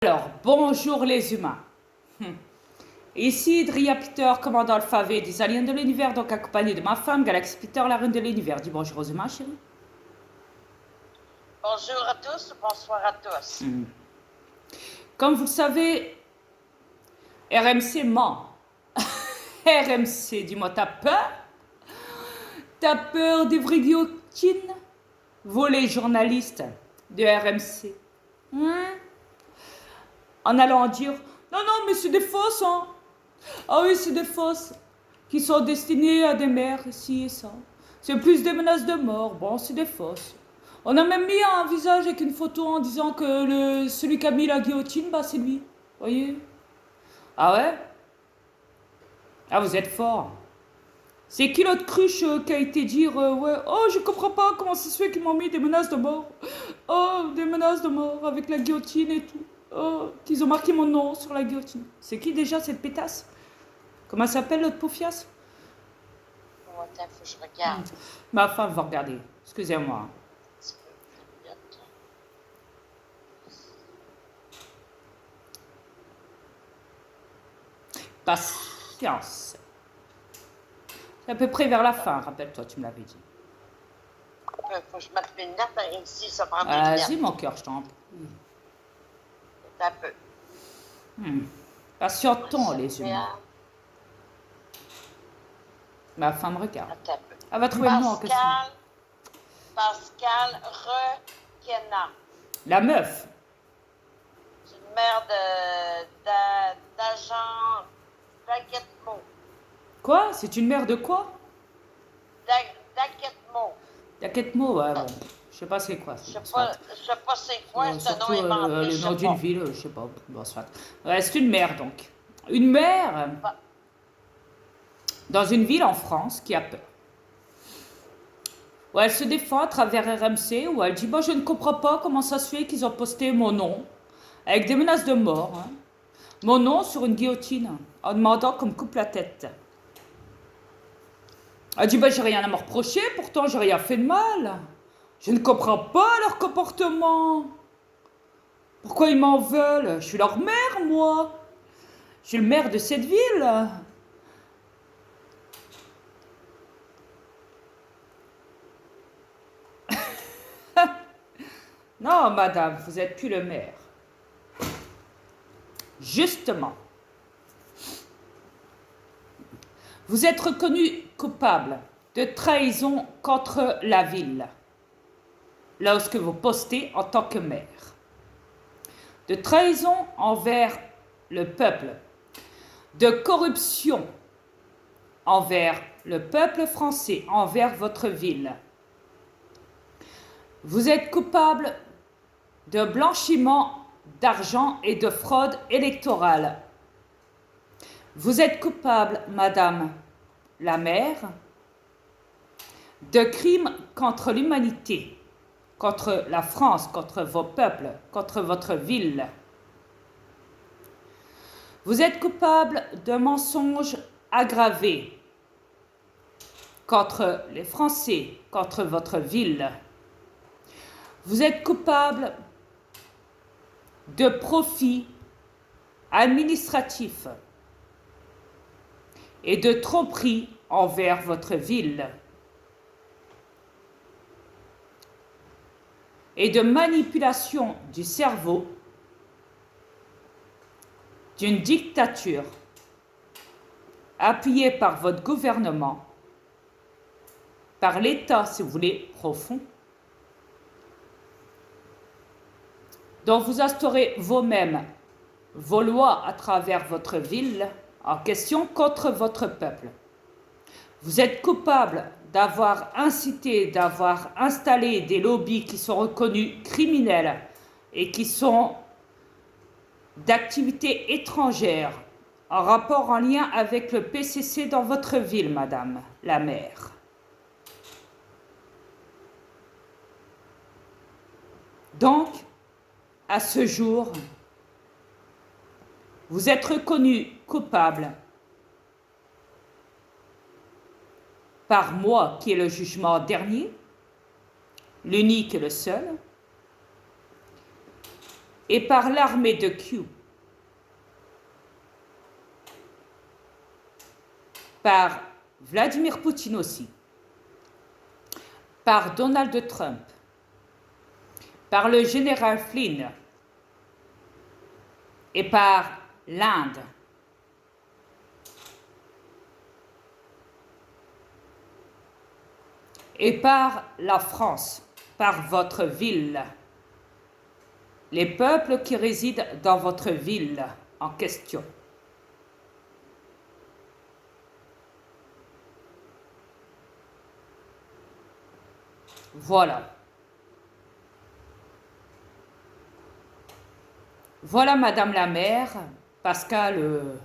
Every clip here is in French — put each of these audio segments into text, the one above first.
Alors, bonjour les humains. Ici Dria Peter, commandant Alpha V des aliens de l'univers, donc accompagné de ma femme, Galaxy Peter, la reine de l'univers. Dis bonjour aux humains, chérie. Bonjour à tous, bonsoir à tous. Comme vous le savez, RMC ment. RMC, dis-moi, t'as peur? T'as peur des vraies guillotines? Vous les journalistes de RMC. En allant dire, non, non, mais c'est des fausses, hein. Ah oui, c'est des fausses qui sont destinées à des mères, ici et ça. C'est plus des menaces de mort. Bon, c'est des fausses. On a même mis un visage avec une photo en disant que celui qui a mis la guillotine, bah c'est lui. Voyez? Ah ouais? Ah, vous êtes fort. C'est qui l'autre cruche qui a été dire ouais, oh, je comprends pas comment ça se fait qu'ils m'ont mis des menaces de mort. Oh, des menaces de mort avec la guillotine et tout. Oh, qu'ils ont marqué mon nom sur la guillotine. C'est qui déjà cette pétasse? Comment s'appelle l'autre paufiasse? Oh, attends, faut que je regarde. Ma femme va regarder. Excusez-moi. Patience. C'est à peu près vers la fin, rappelle-toi, tu me l'avais dit. Faut que je mette mes lunettes ici, ça prend mes Vas-y, lunettes. mon cœur, je t'en prie. Un peu. Patientons, les humains. Ma femme regarde. Attends un peu. Elle va trouver le nom en question. Pascal Requena. La meuf. C'est une mère d'agent Daguetmo. Quoi? C'est une mère de quoi? Daguetmo. Daguetmo, ouais, bon. Je sais pas c'est quoi. Je sais pas c'est quoi, c'est un nom surtout inventé, le je nom sais d'une pas. ville, je sais pas. Bon, soit. Ouais, c'est une mère, donc. Une mère dans une ville en France qui a peur. Où elle se défend à travers RMC, où elle dit bah, je ne comprends pas comment ça se fait qu'ils ont posté mon nom, avec des menaces de mort, hein. Mon nom sur une guillotine, en demandant qu'on me coupe la tête. Elle dit bah, j'ai rien à me reprocher, pourtant j'ai rien fait de mal. Je ne comprends pas leur comportement. Pourquoi ils m'en veulent? Je suis leur mère, moi. Je suis le maire de cette ville. Non, madame, vous n'êtes plus le maire. Justement. Vous êtes reconnu coupable de trahison contre la ville, lorsque vous postez en tant que maire. De trahison envers le peuple. De corruption envers le peuple français, envers votre ville. Vous êtes coupable de blanchiment d'argent et de fraude électorale. Vous êtes coupable, madame la maire, de crimes contre l'humanité, contre la France, contre vos peuples, contre votre ville. Vous êtes coupable de mensonges aggravés contre les Français, contre votre ville. Vous êtes coupable de profits administratifs et de tromperie envers votre ville et de manipulation du cerveau d'une dictature appuyée par votre gouvernement, par l'État, si vous voulez, profond, dont vous instaurez vous-même vos lois à travers votre ville en question contre votre peuple. Vous êtes coupable d'avoir incité, d'avoir installé des lobbies qui sont reconnus criminels et qui sont d'activités étrangères en rapport, en lien avec le PCC dans votre ville, madame la maire. Donc, à ce jour, vous êtes reconnu coupable par moi qui est le jugement dernier, l'unique et le seul, et par l'armée de Q, par Vladimir Poutine aussi, par Donald Trump, par le général Flynn et par l'Inde. Et par la France, par votre ville, les peuples qui résident dans votre ville en question. Voilà. Voilà, Madame la maire, Pascal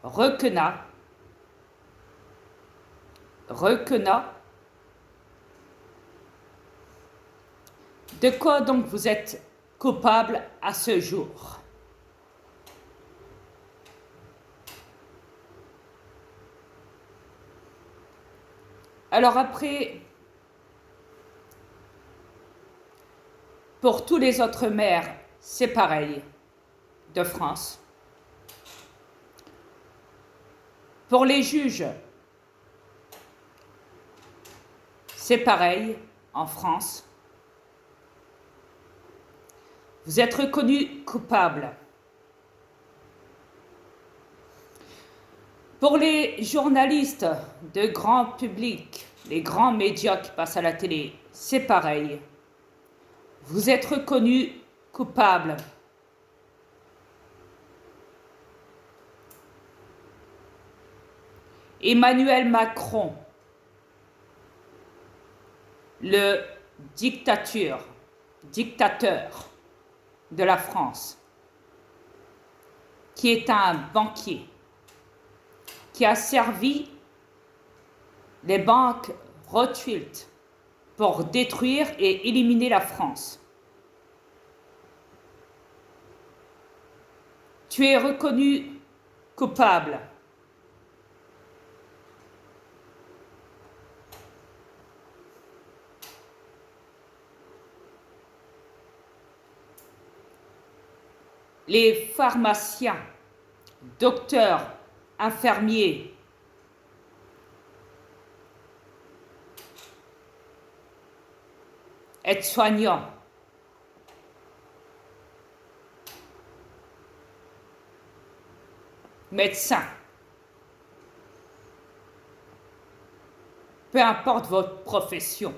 Requenat. De quoi donc vous êtes coupable à ce jour? Alors après, pour tous les autres maires, c'est pareil, de France. Pour les juges, c'est pareil, en France. Vous êtes reconnu coupable. Pour les journalistes de grand public, les grands médias qui passent à la télé, c'est pareil. Vous êtes reconnu coupable. Emmanuel Macron, le dictateur de la France, qui est un banquier, qui a servi les banques Rothschild pour détruire et éliminer la France. Tu es reconnu coupable. Les pharmaciens, docteurs, infirmiers, aides-soignants, médecins, peu importe votre profession,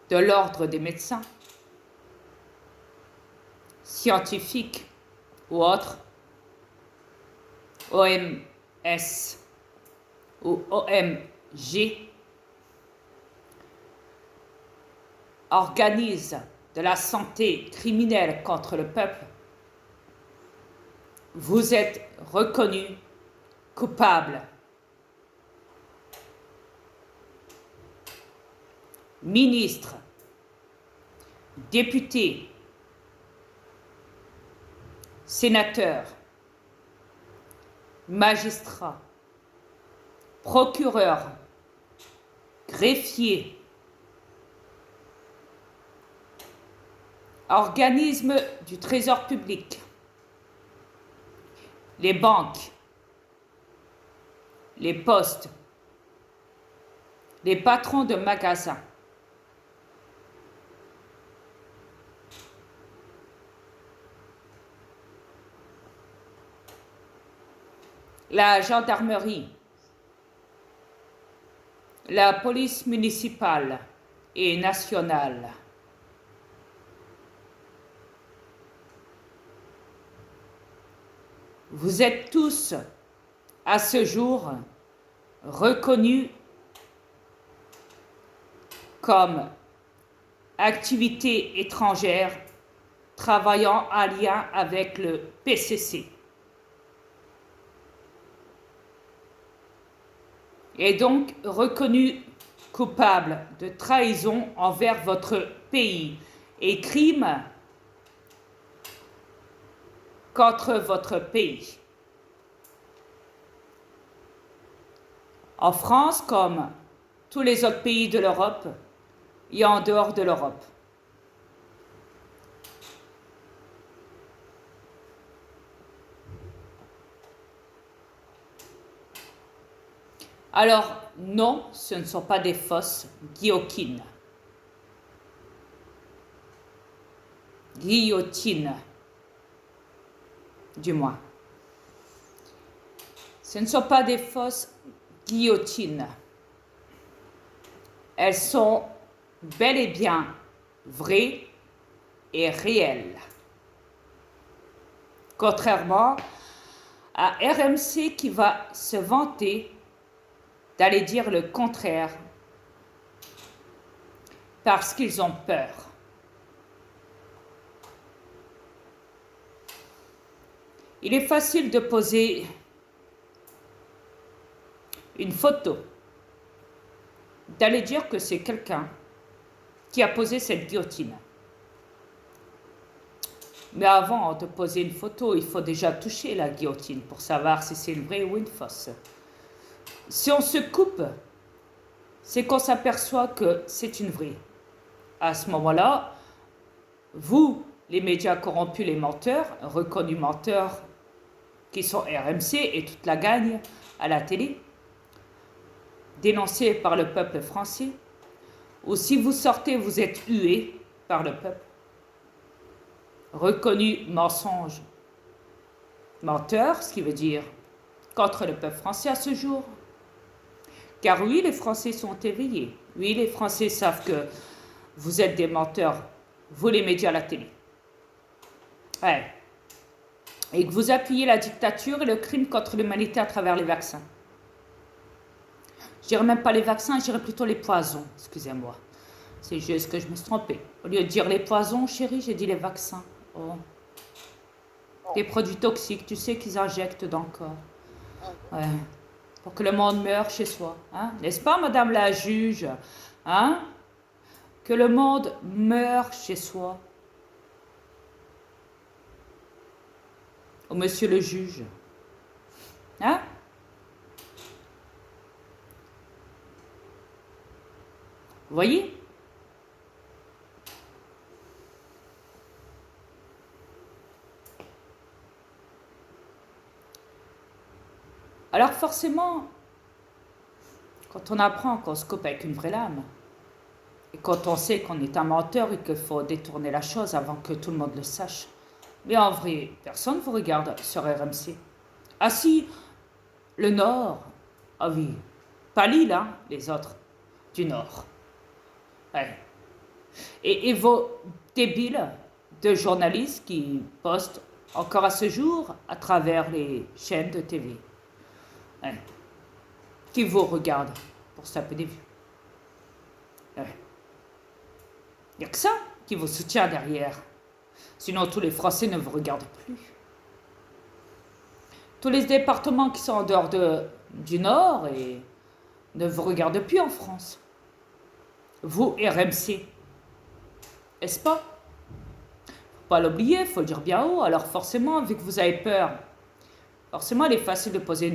de l'ordre des médecins, scientifiques ou autres, OMS ou OMG, organisent de la santé criminelle contre le peuple, vous êtes reconnu coupable. Ministres, députés, sénateurs, magistrats, procureurs, greffiers, organismes du Trésor public, les banques, les postes, les patrons de magasins, la gendarmerie, la police municipale et nationale, vous êtes tous, à ce jour, reconnus comme activité étrangère travaillant en lien avec le PCC. Et donc reconnu coupable de trahison envers votre pays et crime contre votre pays. En France, comme tous les autres pays de l'Europe, et en dehors de l'Europe. Alors, non, ce ne sont pas des fausses guillotines. Guillotines, du moins. Ce ne sont pas des fausses guillotines. Elles sont bel et bien vraies et réelles. Contrairement à RMC qui va se vanter d'aller dire le contraire parce qu'ils ont peur. Il est facile de poser une photo, d'aller dire que c'est quelqu'un qui a posé cette guillotine. Mais avant de poser une photo, il faut déjà toucher la guillotine pour savoir si c'est une vraie ou une fausse. Si on se coupe, c'est qu'on s'aperçoit que c'est une vraie. À ce moment-là, vous, les médias corrompus, les menteurs, reconnus menteurs, qui sont RMC et toute la gagne à la télé, dénoncés par le peuple français, ou si vous sortez, vous êtes hués par le peuple, reconnus mensonges, menteurs, ce qui veut dire contre le peuple français à ce jour. Car oui, les Français sont éveillés. Oui, les Français savent que vous êtes des menteurs, vous les médias à la télé. Ouais. Et que vous appuyez la dictature et le crime contre l'humanité à travers les vaccins. Je dirais même pas les vaccins, je dirais plutôt les poisons, excusez-moi. C'est juste que je me suis trompée. Au lieu de dire les poisons, chérie, j'ai dit les vaccins. Oh. Des produits toxiques, tu sais qu'ils injectent dans le corps. Ouais. Pour que le monde meure chez soi. Hein? N'est-ce pas, madame la juge? Hein? Que le monde meure chez soi. Oh, monsieur le juge. Hein? Vous voyez? Alors forcément, quand on apprend qu'on se coupe avec une vraie lame, et quand on sait qu'on est un menteur et qu'il faut détourner la chose avant que tout le monde le sache, mais en vrai, personne ne vous regarde sur RMC. Ah si, le Nord, ah oui, pas Lille, hein, les autres, du Nord. Ouais. Et vos débiles de journalistes qui postent encore à ce jour à travers les chaînes de TV. Ouais. Qui vous regardent pour se taper des vues. Ouais. Il n'y a que ça qui vous soutient derrière. Sinon, tous les Français ne vous regardent plus. Tous les départements qui sont en dehors du Nord et ne vous regardent plus en France. Vous, RMC. Est-ce pas? Faut pas l'oublier, il faut le dire bien haut. Alors forcément, vu que vous avez peur, forcément, il est facile de poser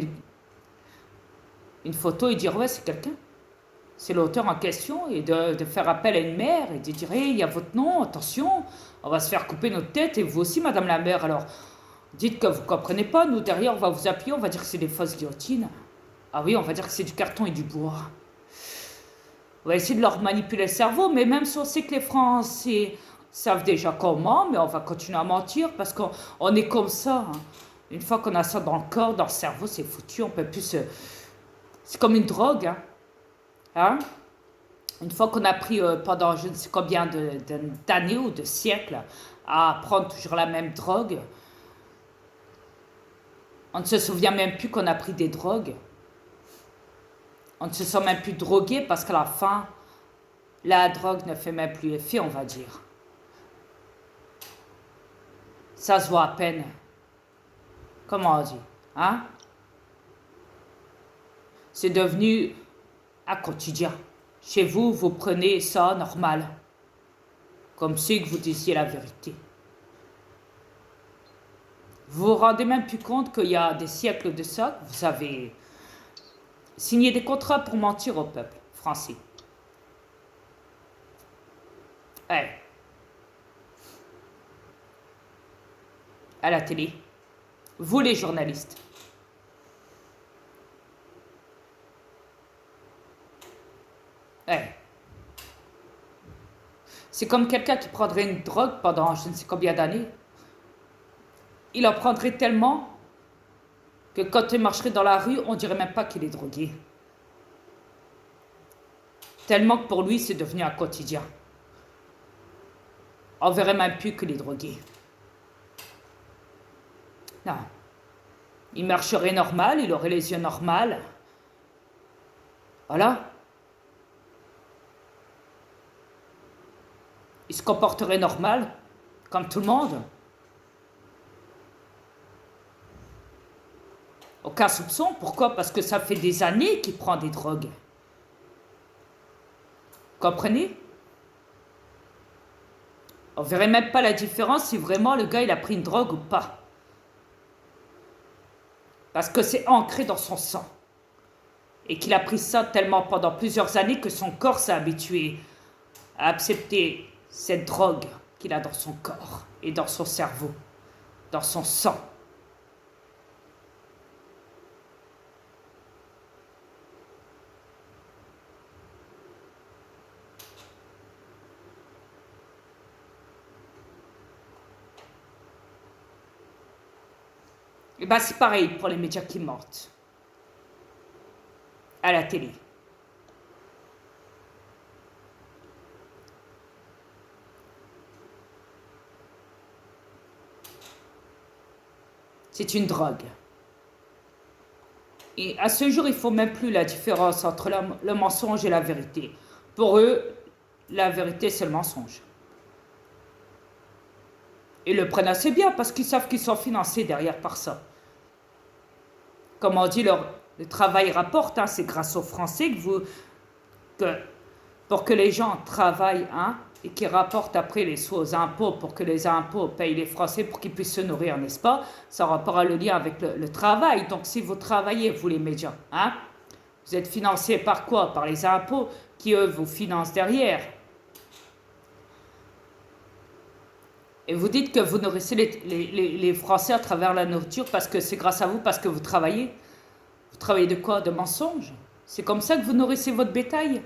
une photo et dire ouais, c'est quelqu'un. C'est l'auteur en question et de faire appel à une mère et de dire hey, il y a votre nom, attention, on va se faire couper notre tête et vous aussi, madame la mère. Alors, dites que vous ne comprenez pas, nous derrière, on va vous appuyer, on va dire que c'est des fausses guillotines. Ah oui, on va dire que c'est du carton et du bois. On va essayer de leur manipuler le cerveau, mais même si on sait que les Français savent déjà comment, mais on va continuer à mentir parce qu'on est comme ça. Hein. Une fois qu'on a ça dans le corps, dans le cerveau, c'est foutu, on peut plus se... C'est comme une drogue, hein. Hein? Une fois qu'on a pris pendant je ne sais combien d'années ou de siècles à prendre toujours la même drogue, on ne se souvient même plus qu'on a pris des drogues. On ne se sent même plus drogué parce qu'à la fin, la drogue ne fait même plus effet, on va dire. Ça se voit à peine. Comment on dit? Hein? C'est devenu un quotidien. Chez vous, vous prenez ça normal. Comme si que vous disiez la vérité. Vous vous rendez même plus compte qu'il y a des siècles de ça, vous avez signé des contrats pour mentir au peuple français. Ouais. À la télé. Vous les journalistes. Ouais. C'est comme quelqu'un qui prendrait une drogue pendant je ne sais combien d'années. Il en prendrait tellement que quand il marcherait dans la rue, on dirait même pas qu'il est drogué. Tellement que pour lui, c'est devenu un quotidien. On verrait même plus qu'il est drogué. Non. Il marcherait normal, il aurait les yeux normaux. Voilà. Il se comporterait normal, comme tout le monde. Aucun soupçon. Pourquoi? Parce que ça fait des années qu'il prend des drogues. Comprenez? On verrait même pas la différence si vraiment le gars il a pris une drogue ou pas. Parce que c'est ancré dans son sang. Et qu'il a pris ça tellement pendant plusieurs années que son corps s'est habitué à accepter cette drogue qu'il a dans son corps et dans son cerveau, dans son sang. Et bien c'est pareil pour les médias qui mentent. À la télé. C'est une drogue. Et à ce jour, il ne faut même plus la différence entre le mensonge et la vérité. Pour eux, la vérité, c'est le mensonge. Ils le prennent assez bien parce qu'ils savent qu'ils sont financés derrière par ça. Comme on dit, le travail rapporte, hein, c'est grâce aux Français pour que les gens travaillent et qu'ils rapportent après les sous aux impôts pour que les impôts payent les Français pour qu'ils puissent se nourrir, n'est-ce pas? Ça aura le lien avec le travail. Donc si vous travaillez, vous les médias, vous êtes financés par quoi? Par les impôts qui, eux, vous financent derrière. Et vous dites que vous nourrissez les Français à travers la nourriture parce que c'est grâce à vous, parce que vous travaillez. Vous travaillez de quoi? De mensonges? C'est comme ça que vous nourrissez votre bétail?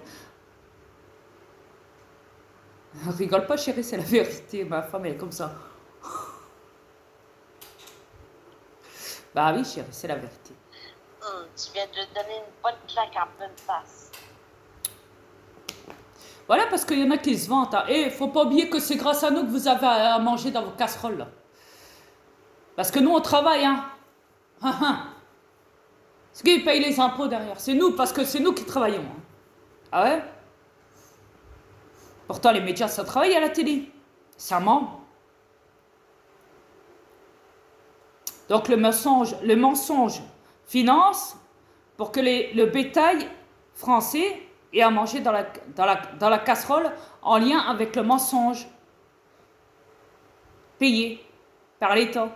Rigole pas, chérie, c'est la vérité. Ma femme, elle est comme ça. Bah oui, chérie, c'est la vérité. Tu viens de donner une bonne claque en pleine face. Voilà, parce qu'il y en a qui se vantent. Et faut pas oublier que c'est grâce à nous que vous avez à manger dans vos casseroles. Là. Parce que nous, on travaille, C'est qui paye les impôts derrière? C'est nous, parce que c'est nous qui travaillons. Ah ouais? Pourtant, les médias, ça travaille à la télé. Ça ment. Donc, le mensonge finance pour que le bétail français ait à manger dans la casserole en lien avec le mensonge payé par l'État.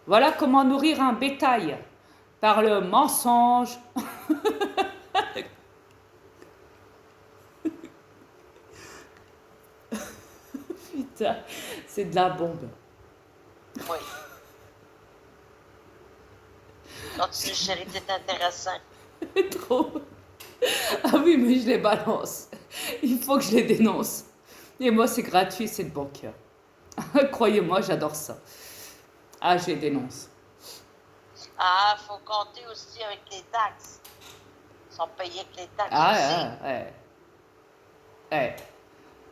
Voilà comment nourrir un bétail par le mensonge. Putain, c'est de la bombe. Oui. Continue, chérie, c'est intéressant. Trop. Ah oui, mais je les balance. Il faut que je les dénonce. Et moi, c'est gratuit, c'est de bon cœur. Croyez-moi, j'adore ça. Ah, je les dénonce. Ah, il faut compter aussi avec les taxes. Ils sont payés avec les taxes aussi. Ouais.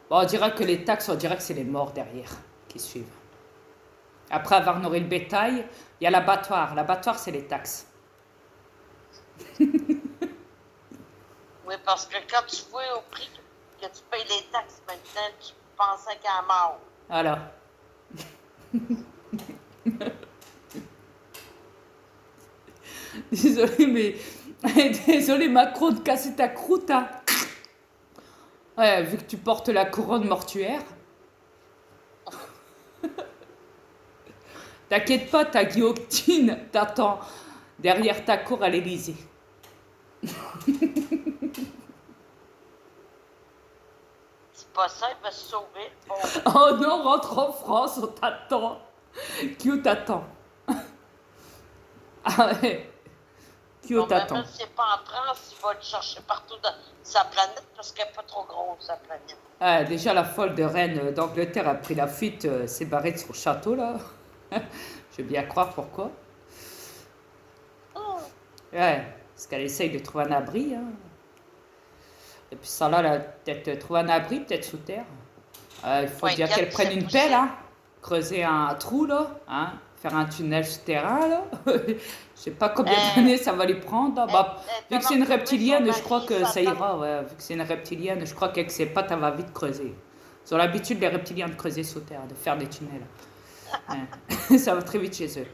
Bon, on dira que les taxes, on dira que c'est les morts derrière qui suivent. Après avoir nourri le bétail, il y a l'abattoir. L'abattoir, c'est les taxes. Oui, parce que quand tu vois au prix que tu payes les taxes maintenant, tu pensais qu'à mort. Voilà. Désolé Macron de casser ta croûte. Ouais, vu que tu portes la couronne mortuaire. T'inquiète pas, ta guillotine t'attend derrière ta cour à l'Élysée. C'est pas ça, il va se sauver. Bon. Oh non, rentre en France, on t'attend. Q t'attend. Ah ouais. Q Bon, t'attend. même s'il n'est pas en France, il va le chercher partout dans sa planète parce qu'elle n'est pas trop grosse, sa planète. Ah, déjà, la folle de reine d'Angleterre a pris la fuite, s'est barrée de son château, là. Je veux bien croire pourquoi. Ouais, parce qu'elle essaye de trouver un abri. Hein. Et puis ça, là, elle a peut-être trouvé un abri, peut-être sous terre. Il faut Ouais, bien Kat, qu'elle prenne c'est une possible. pelle, hein. Creuser un trou, là. Hein. Faire un tunnel souterrain, là. Je sais pas combien d'années ça va lui prendre. Hein. Bah, vu que c'est une reptilienne, je crois que ça ira. Ouais. Vu que c'est une reptilienne, je crois qu'avec ses pattes, elle va vite creuser. Ils ont l'habitude, les reptiliens, de creuser sous terre, de faire des tunnels. Ouais. Ça va très vite chez eux.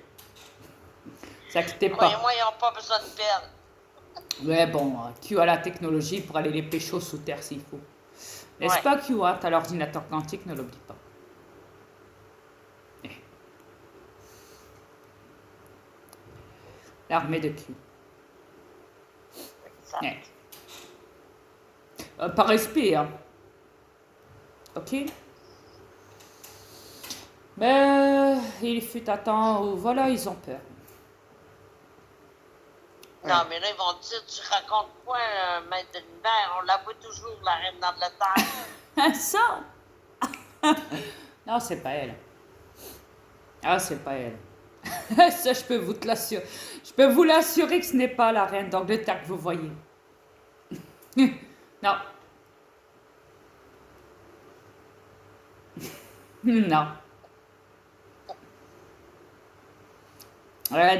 Ne vous inquiétez Moi, pas. ils n'ont pas besoin de pelle. Ouais, bon, Q a la technologie pour aller les pécho sous terre s'il faut. N'est-ce Ouais. pas, Q, hein, t'as l'ordinateur quantique, ne l'oublie pas. Eh. L'armée de Q. Ça. Eh. Par respect, hein. Ok. Mais il fut un temps où, voilà, ils ont peur. Non, mais là, ils vont dire, tu racontes quoi, maître de l'univers? On la voit toujours, la reine d'Angleterre. Ça? Non, c'est pas elle. Ah, c'est pas elle. Ça, je peux vous te l'assurer. Je peux vous l'assurer que ce n'est pas la reine d'Angleterre que vous voyez. Non. Non.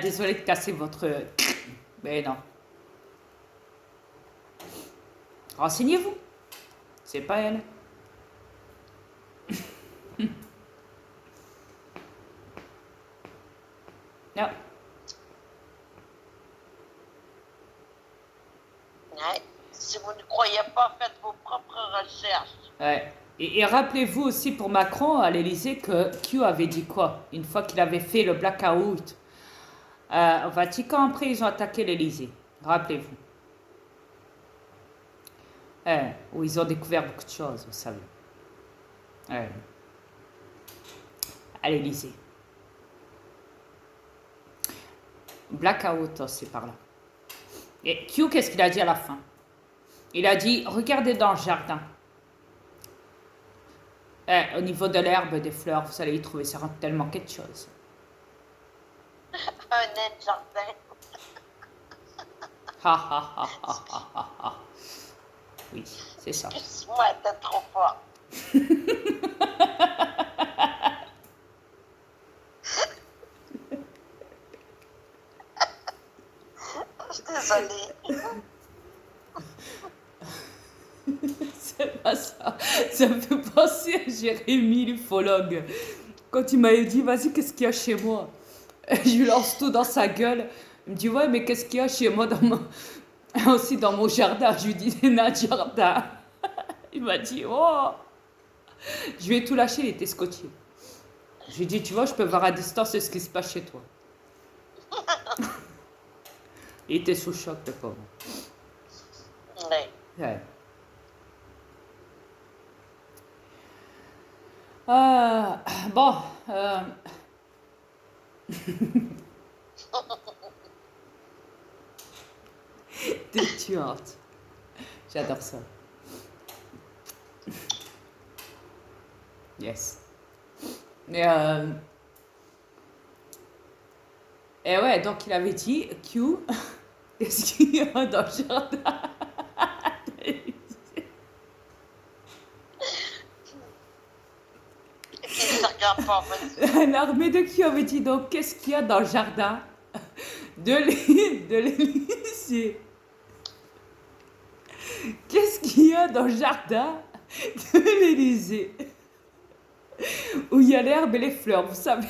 Désolé de casser votre... Mais non. Renseignez-vous. C'est pas elle. Non. Ouais. Si vous ne croyez pas, faites vos propres recherches. Ouais. Et rappelez-vous aussi pour Macron à l'Élysée que Q avait dit quoi? Une fois qu'il avait fait le blackout au Vatican, après ils ont attaqué l'Élysée. Rappelez-vous. Où ils ont découvert beaucoup de choses, vous savez. À l'Élysée. Blackout, c'est par là. Et Q, qu'est-ce qu'il a dit à la fin? Il a dit, regardez dans le jardin. Au niveau de l'herbe, des fleurs, vous allez y trouver, ça rend tellement quelque chose. Un nain de jardin. Ha ha ha ha ha ha ha. Oui, c'est ça. Excuse-moi, t'es trop fort. Je suis désolée. C'est pas ça. Ça me fait penser à Jérémy, l'ufologue. Quand il m'avait dit, vas-y, qu'est-ce qu'il y a chez moi? Je lui lance tout dans sa gueule. Il me dit, ouais, mais qu'est-ce qu'il y a chez moi aussi dans mon jardin? Je lui dis, des nains de jardin. Il m'a dit, oh. Je lui ai tout lâché, il était scotché. Je lui ai dit, tu vois, je peux voir à distance ce qui se passe chez toi. Il était sous choc, le pauvre. Ouais. Ouais. Bon. T'es tuante. J'adore ça. Yes. Et ouais, donc il avait dit, Q, qu'est-ce qu'il y a dans le jardin? Qui ne regarde pas, vas-y. L'armée de Q avait dit, donc qu'est-ce qu'il y a dans le jardin de l'Élysée? Qu'est-ce qu'il y a dans le jardin de l'Élysée? Où il y a l'herbe et les fleurs, vous savez.